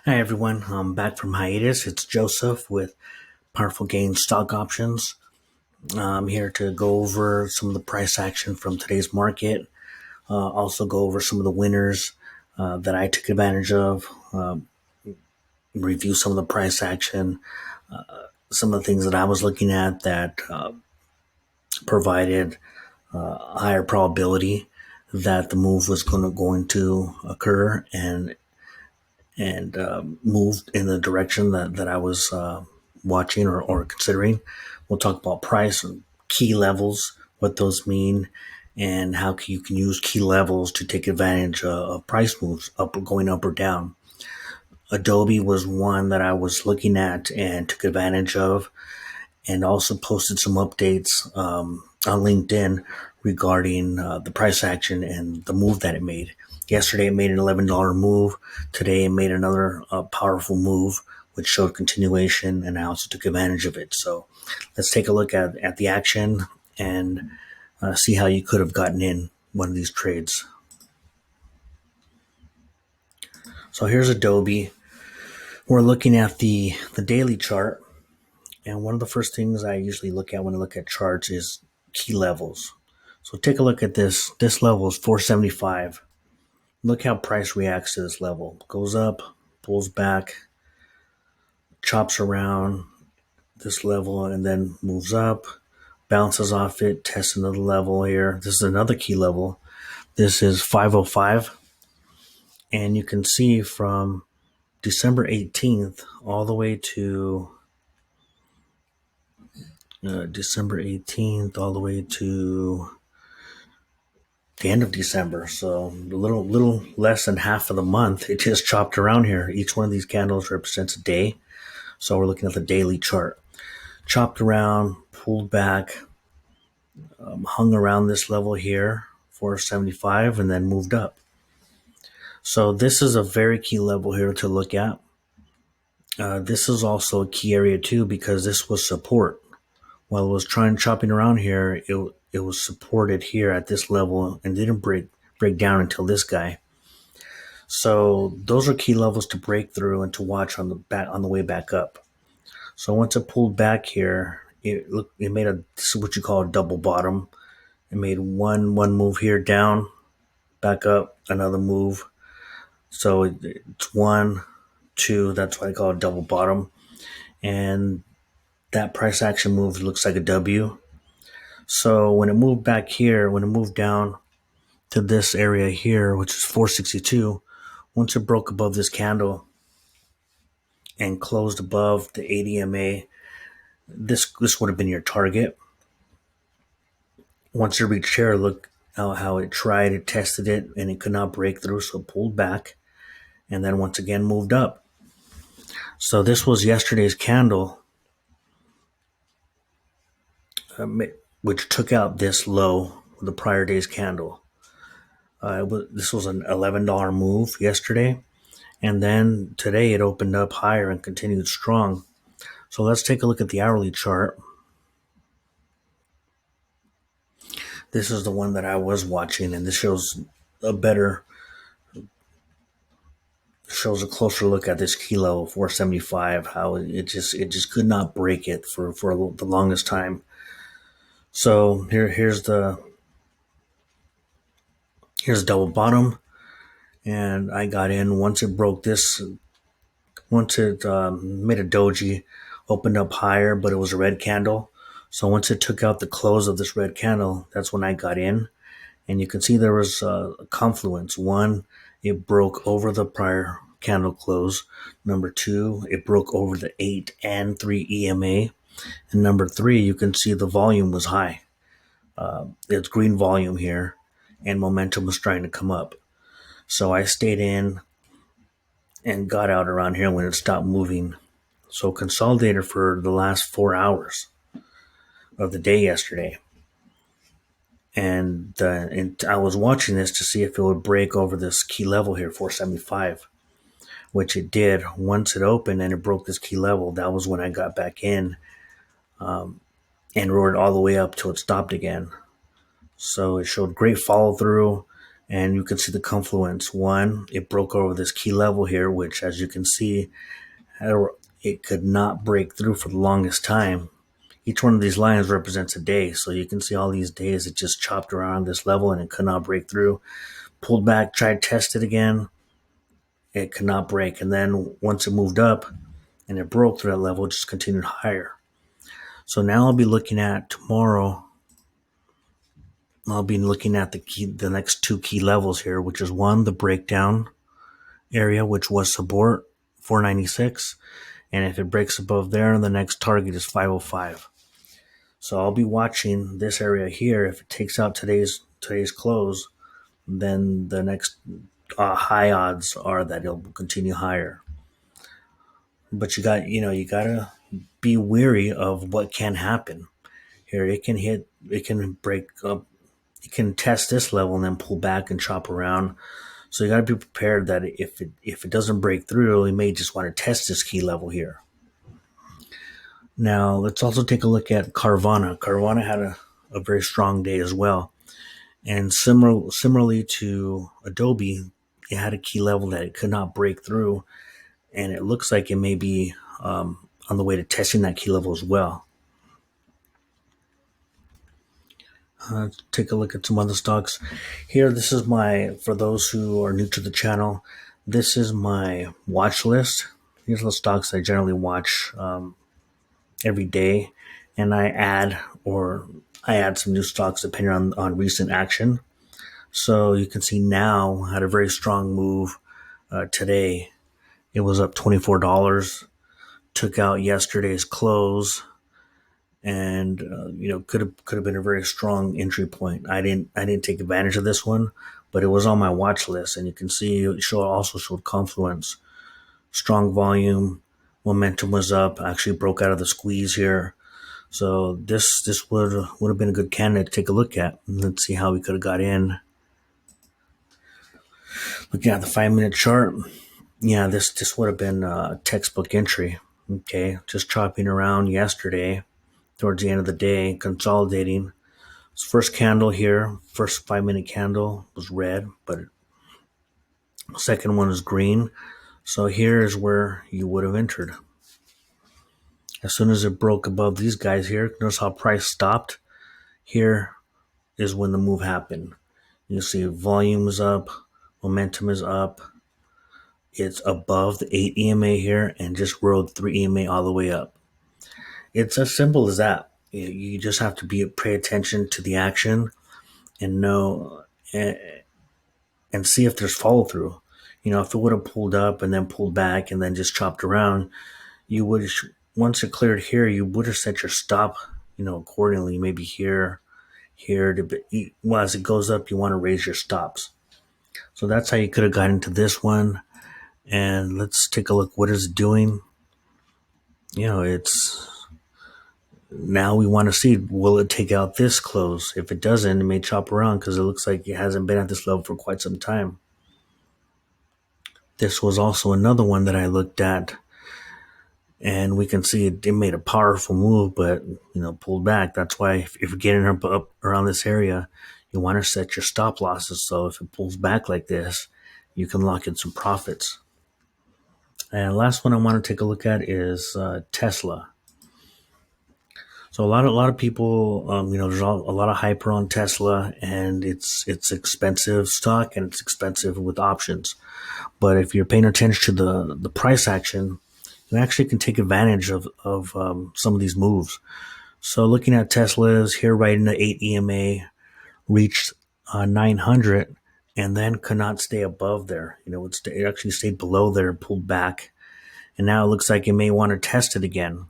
Hi everyone, I'm back from hiatus. It's Joseph with Powerful Gain Stock Options. I'm here to go over some of the price action from today's market. Also go over some of the winners that I took advantage of. Review some of the price action. Some of the things that I was looking at that provided a higher probability that the move was going to occur and moved in the direction that I was watching or considering. We'll talk about price and key levels, what those mean, and how you can use key levels to take advantage of price moves, going up or down. Adobe was one that I was looking at and took advantage of, and also posted some updates on LinkedIn regarding the price action and the move that it made. Yesterday, it made an $11 move. Today, it made another powerful move, which showed continuation, and I also took advantage of it. So let's take a look at the action and see how you could have gotten in one of these trades. So here's Adobe. We're looking at the daily chart. And one of the first things I usually look at when I look at charts is key levels. So take a look at this. This level is 475. Look how price reacts to this level. Goes up, pulls back, chops around this level, and then moves up, bounces off it, tests another level here. This is another key level. This is 505. And you can see from December 18th all the way to December 18th all the way to the end of December. So a little less than half of the month. It just chopped around here. Each one of these candles represents a day. So we're looking at the daily chart. Chopped around, pulled back, hung around this level here, 475, and then moved up. So this is a very key level here to look at. This is also a key area too, because this was support. While it was chopping around here, it was supported here at this level and didn't break down until this guy. So those are key levels to break through and to watch on the way back up. So once it pulled back here, it made this is what you call a double bottom. It made one move here down, back up, another move. So it's 1, 2. That's why I call it double bottom. And that price action move looks like a W. So when it moved back here, when it moved down to this area here, which is 462, once it broke above this candle and closed above the 80 MA, this would have been your target. Once it reached here, look how it tried, it tested it, and it could not break through, so it pulled back, and then once again moved up. So this was yesterday's candle, which took out this low, the prior day's candle. This was an $11 move yesterday, and then today it opened up higher and continued strong. So let's take a look at the hourly chart. This is the one that I was watching, and this shows a closer look at this key level 475, how it just could not break it for the longest time. So here's the double bottom, and I got in once it broke this. Once it made a doji, opened up higher, but it was a red candle. So once it took out the close of this red candle, that's when I got in. And you can see there was a confluence. One, it broke over the prior candle close. Number two, it broke over the 8 and 3 EMA. And number three, you can see the volume was high. It's green volume here, and momentum was trying to come up. So I stayed in and got out around here when it stopped moving. So consolidated for the last 4 hours of the day yesterday. And I was watching this to see if it would break over this key level here, 475, which it did. Once it opened and it broke this key level, that was when I got back in and roared all the way up till it stopped again. So it showed great follow through, and you can see the confluence. One, it broke over this key level here, which, as you can see, it could not break through for the longest time. Each one of these lines represents a day, so you can see all these days it just chopped around this level and it could not break through. Pulled back, tried to test it again, it could not break. And then once it moved up and it broke through that level, it just continued higher. So now I'll be looking at tomorrow. I'll be looking at the next two key levels here, which is one, the breakdown area, which was support 496, and if it breaks above there, the next target is 505. So I'll be watching this area here. If it takes out today's close, then the next high odds are that it'll continue higher. But you gotta be wary of what can happen here. It can break up, it can test this level and then pull back and chop around. So you got to be prepared that if it doesn't break through, you may just want to test this key level here. Now let's also take a look at Carvana. Carvana had a very strong day as well, and similarly to Adobe, it had a key level that it could not break through, and it looks like it may be on the way to testing that key level as well. Take a look at some other stocks here. This is for those who are new to the channel, this is my watch list. These are the stocks I generally watch every day, and I add some new stocks depending on recent action. So you can see now had a very strong move today. It was up $24, took out yesterday's close, and could have been a very strong entry point. I didn't take advantage of this one, but it was on my watch list, and you can see it also showed confluence, strong volume, momentum was up. Actually broke out of the squeeze here, so this would have been a good candidate to take a look at. Let's see how we could have got in. Looking at the 5-minute chart, yeah, this would have been a textbook entry. Okay, just chopping around yesterday. Towards the end of the day, consolidating. First candle here, first 5-minute candle was red, but the second one is green. So here is where you would have entered. As soon as it broke above these guys here, notice how price stopped. Here is when the move happened. You see volume is up, momentum is up. It's above the 8 EMA here and just rode 3 EMA all the way up. It's as simple as that. You just have to pay attention to the action and know and see if there's follow through. If it would have pulled up and then pulled back and then just chopped around, once it cleared here, you would have set your stop, accordingly. Maybe here. As it goes up, you want to raise your stops. So that's how you could have got into this one. And let's take a look. What is it doing? Now we want to see, will it take out this close? If it doesn't, it may chop around because it looks like it hasn't been at this level for quite some time. This was also another one that I looked at, and we can see it made a powerful move, but pulled back. That's why if you're getting up around this area, you want to set your stop losses. So if it pulls back like this, you can lock in some profits. And last one I want to take a look at is Tesla. So a lot of people, there's a lot of hype around Tesla, and it's expensive stock and it's expensive with options. But if you're paying attention to the price action, you actually can take advantage of some of these moves. So looking at Tesla's here, right in the 8 EMA, reached 900, and then could not stay above there. It actually stayed below there and pulled back, and now it looks like it may want to test it again.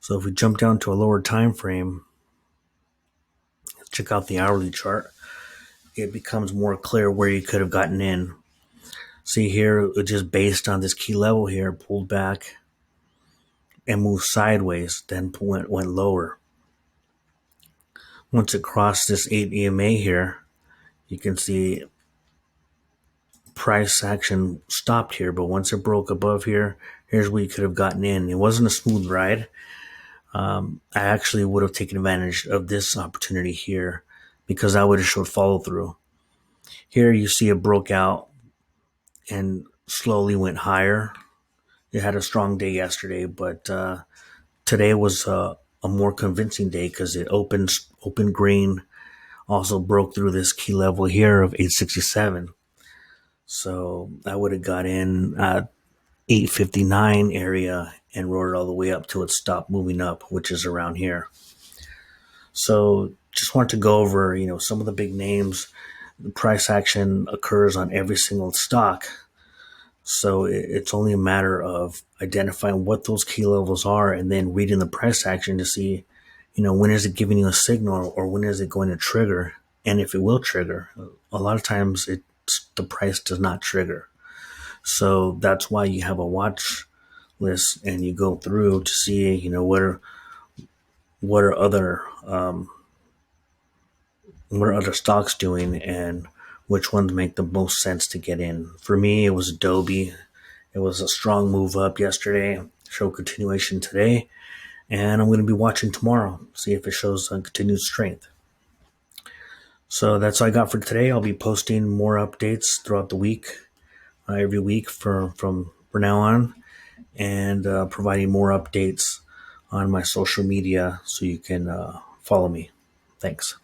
So if we jump down to a lower time frame, let's check out the hourly chart. It becomes more clear where you could have gotten in. See here, it just based on this key level here, pulled back and moved sideways, then went lower. Once it crossed this 8 EMA here, you can see price action stopped here, but once it broke above here, here's where you could have gotten in. It wasn't a smooth ride. I actually would have taken advantage of this opportunity here because I would have showed follow through. Here you see it broke out and slowly went higher. It had a strong day yesterday, but today was a more convincing day because it opened green, also broke through this key level here of 867. So I would have got in at 859 area and rode it all the way up till it stopped moving up, which is around here. So just want to go over, some of the big names. The price action occurs on every single stock. So it's only a matter of identifying what those key levels are and then reading the price action to see, when is it giving you a signal or when is it going to trigger, and if it will trigger. A lot of times the price does not trigger. So that's why you have a watch list and you go through to see, what are other stocks doing and which ones make the most sense to get in. For me, it was Adobe. It was a strong move up yesterday, show continuation today, and I'm going to be watching tomorrow, see if it shows continued strength. So that's all I got for today. I'll be posting more updates throughout the week, every week from now on, and providing more updates on my social media so you can follow me. Thanks.